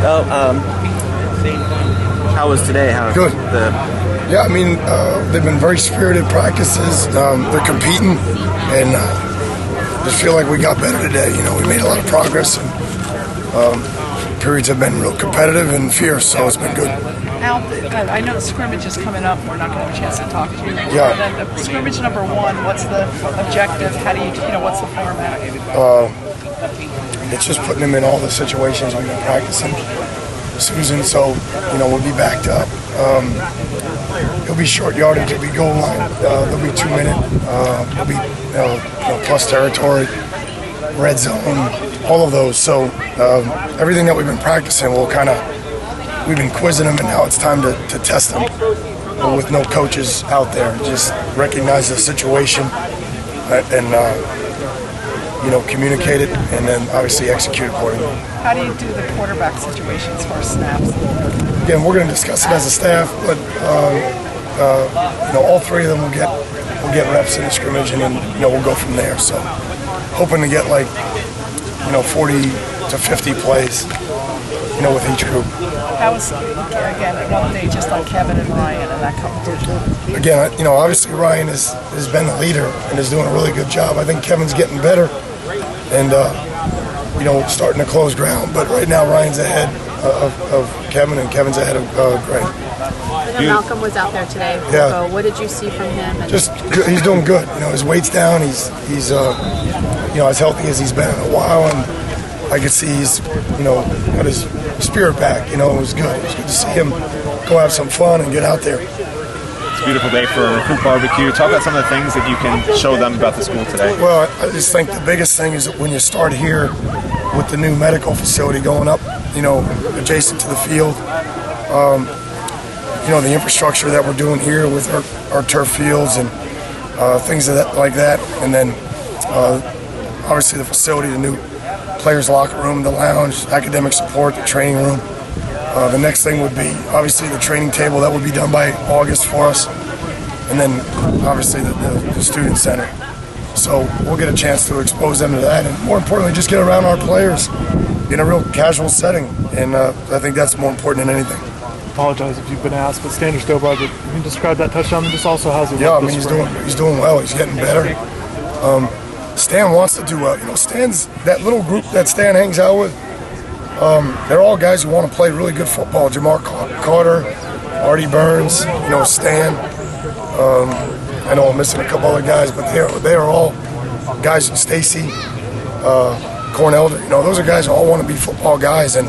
Oh, how was today? Good. Yeah, I mean, they've been very spirited practices. They're competing, and just feel like we got better today. You know, we made a lot of progress, and periods have been real competitive and fierce, so it's been good. Al, I know the scrimmage is coming up. We're not going to have a chance to talk to you. Yeah. But then scrimmage number one, what's the objective? How do you know, what's the format? It's just putting them in all the situations we've been practicing, Susan, so, you know, we'll be backed up. It'll be short yardage, it'll be goal line, there'll be 2 minute, there'll be plus territory, red zone, all of those. So everything that we've been practicing, we've been quizzing them, and now it's time to test them with no coaches out there. Just recognize the situation and communicate it, and then obviously execute accordingly. How do you do the quarterback situation as far as snaps? Again, we're going to discuss it as a staff, but all three of them will get reps in the scrimmage, and then we'll go from there. So, hoping to get 40 to 50 plays, with each group. How was again an update just on Kevin and Ryan and that competition? Again, obviously Ryan has been the leader and is doing a really good job. I think Kevin's getting better, and starting to close ground. But right now Ryan's ahead of Kevin, and Kevin's ahead of Greg. I know Malcolm was out there today. Yeah. What did you see from him? He's doing good. His weight's down. He's as healthy as he's been in a while, and I could see he's got his spirit back. It was good. It was good to see him go have some fun and get out there. It's a beautiful day for a recruit barbecue. Talk about some of the things that you can show them about the school today. Well, I just think the biggest thing is that when you start here with the new medical facility going up, adjacent to the field, the infrastructure that we're doing here with our turf fields and things like that, and then obviously the facility, the new players' locker room, the lounge, academic support, the training room. The next thing would be obviously the training table. That would be done by August for us, and then obviously the student center. So we'll get a chance to expose them to that, and more importantly, just get around our players in a real casual setting. And I think that's more important than anything. Apologize if you've been asked, but Stan Stobar, you can describe that touchdown and just also how's he Yeah, I mean he's doing well. He's getting better. Stan wants to do well. Stan's that little group that Stan hangs out with. They're all guys who want to play really good football. Jamar Carter, Artie Burns, Stan. I know I'm missing a couple other guys, but they are all guys. Stacy, Cornell. Those are guys who all want to be football guys, and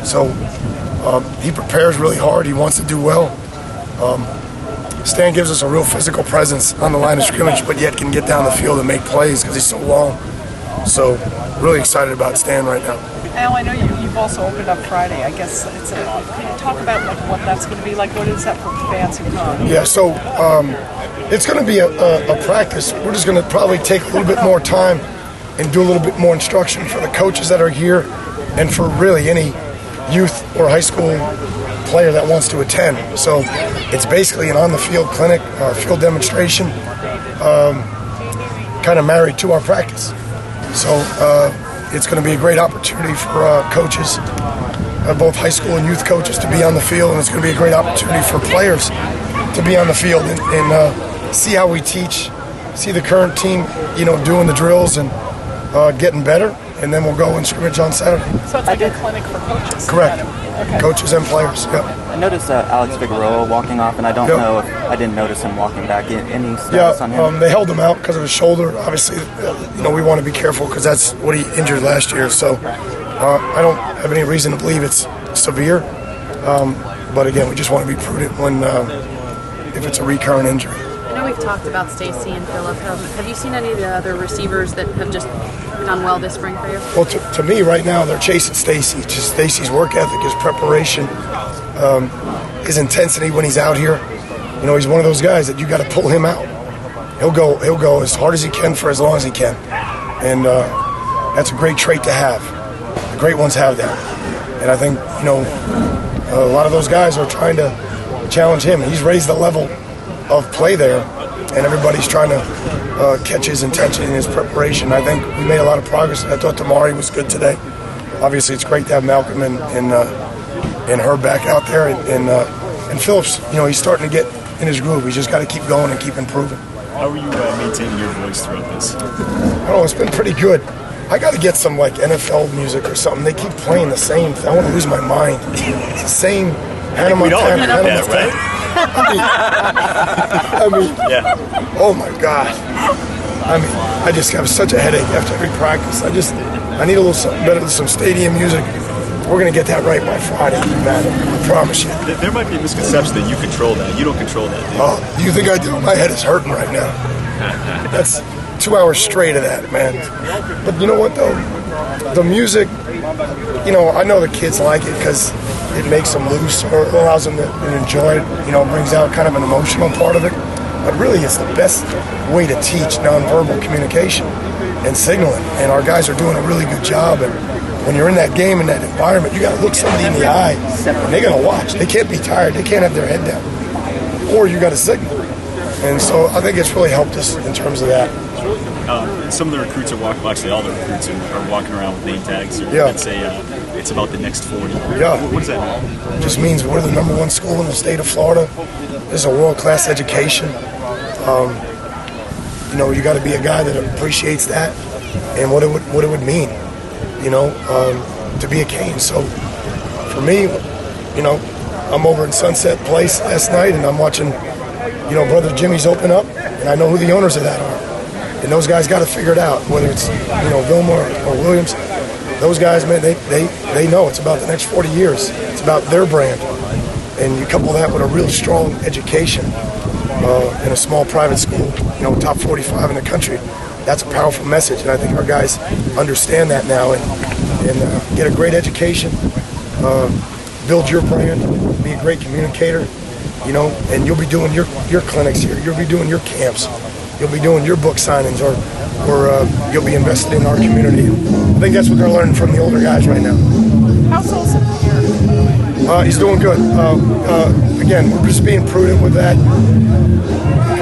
so he prepares really hard. He wants to do well. Stan gives us a real physical presence on the line of scrimmage, but yet can get down the field and make plays because he's so long. So, really excited about Stan right now. Al, I know you've also opened up Friday. I guess can you talk about what that's going to be like? What is that for fans who come? Yeah, so it's going to be a practice. We're just going to probably take a little bit more time and do a little bit more instruction for the coaches that are here, and for really any youth or high school player that wants to attend. So it's basically an on-the-field clinic, field demonstration, kind of married to our practice. So it's going to be a great opportunity for coaches, both high school and youth coaches, to be on the field, and it's going to be a great opportunity for players to be on the field and see how we teach, see the current team, doing the drills and getting better. And then we'll go and scrimmage on Saturday. So it's like a clinic for coaches? Correct. Okay. Coaches and players, yeah. I noticed Alex Figueroa walking off, and I don't know if I didn't notice him walking back. Any status on him? They held him out because of his shoulder. Obviously, we want to be careful because that's what he injured last year. So I don't have any reason to believe it's severe. But again, we just want to be prudent if it's a recurrent injury. I know we've talked about Stacy and Phillip. Have you seen any of the other receivers that have just done well this spring for you? Well, to me right now, they're chasing Stacy. Just Stacy's work ethic, his preparation, his intensity when he's out here. He's one of those guys that you got to pull him out. He'll go as hard as he can for as long as he can, and that's a great trait to have. The great ones have that, and I think a lot of those guys are trying to challenge him. He's raised the level of play there, and everybody's trying to catch his intention and his preparation. I think we made a lot of progress. I thought Damari was good today. Obviously, it's great to have Malcolm and and Herb back out there, and Phillips, you know, he's starting to get in his groove. He's just got to keep going and keep improving. How are you maintaining your voice throughout this? Oh, it's been pretty good. I got to get some like NFL music or something. They keep playing the same thing. I want to lose my mind. It's the same Hannah We'd all Montana. agree Hannah with that, Montana. I mean, Yeah. oh my God. I mean, I just have such a headache after every practice. I need a little something better, some stadium music. We're going to get that right by Friday, man. I promise you. There might be a misconception that you control that. You don't control that, do you? Oh, you think I do? My head is hurting right now. That's 2 hours straight of that, man. But you know what, though? The music, you know, I know the kids like it because it makes them loose or allows them to enjoy it. You know, brings out kind of an emotional part of it. But really, it's the best way to teach nonverbal communication and signaling. And our guys are doing a really good job. And when you're in that game, in that environment, you got to look somebody in the eye, and they got to watch. They can't be tired. They can't have their head down. Or you got to signal. And so I think it's really helped us in terms of that. Some of the recruits are walking, actually all the recruits are walking around with name tags Yeah. that say it's about the next 40. Yeah. What does that mean? It just means we're the #1 school in the state of Florida. This is a world-class education. You know, you got to be a guy that appreciates that and what it would mean, you know, to be a Cane. So for me, you know, I'm over in Sunset Place last night and I'm watching, you know, Brother Jimmy's open up, and I know who the owners of that are. And those guys got to figure it out, whether it's, you know, Vilma or Williams. Those guys, man, they know it's about the next 40 years. It's about their brand. And you couple that with a real strong education in a small private school, you know, top 45 in the country. That's a powerful message, and I think our guys understand that now and get a great education, build your brand, be a great communicator, you know, and you'll be doing your clinics here. You'll be doing your camps. You'll be doing your book signings, or you'll be invested in our community. I think that's what they're learning from the older guys right now. How's Olsen here? He's doing good. Again, we're just being prudent with that.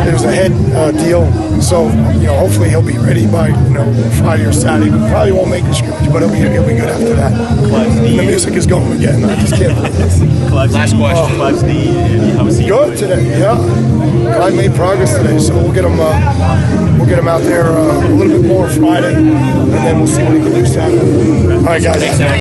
There's a head deal, so you know, hopefully he'll be ready by, you know, Friday or Saturday. We probably won't make the scrimmage, but he'll be good after that. And the music is going again. I just can't believe this. Last question. Clive's knee, how is he? Good today, yeah. Clive made progress today, so we'll get him out there a little bit more Friday, and then we'll see what he can do Saturday. All right, guys.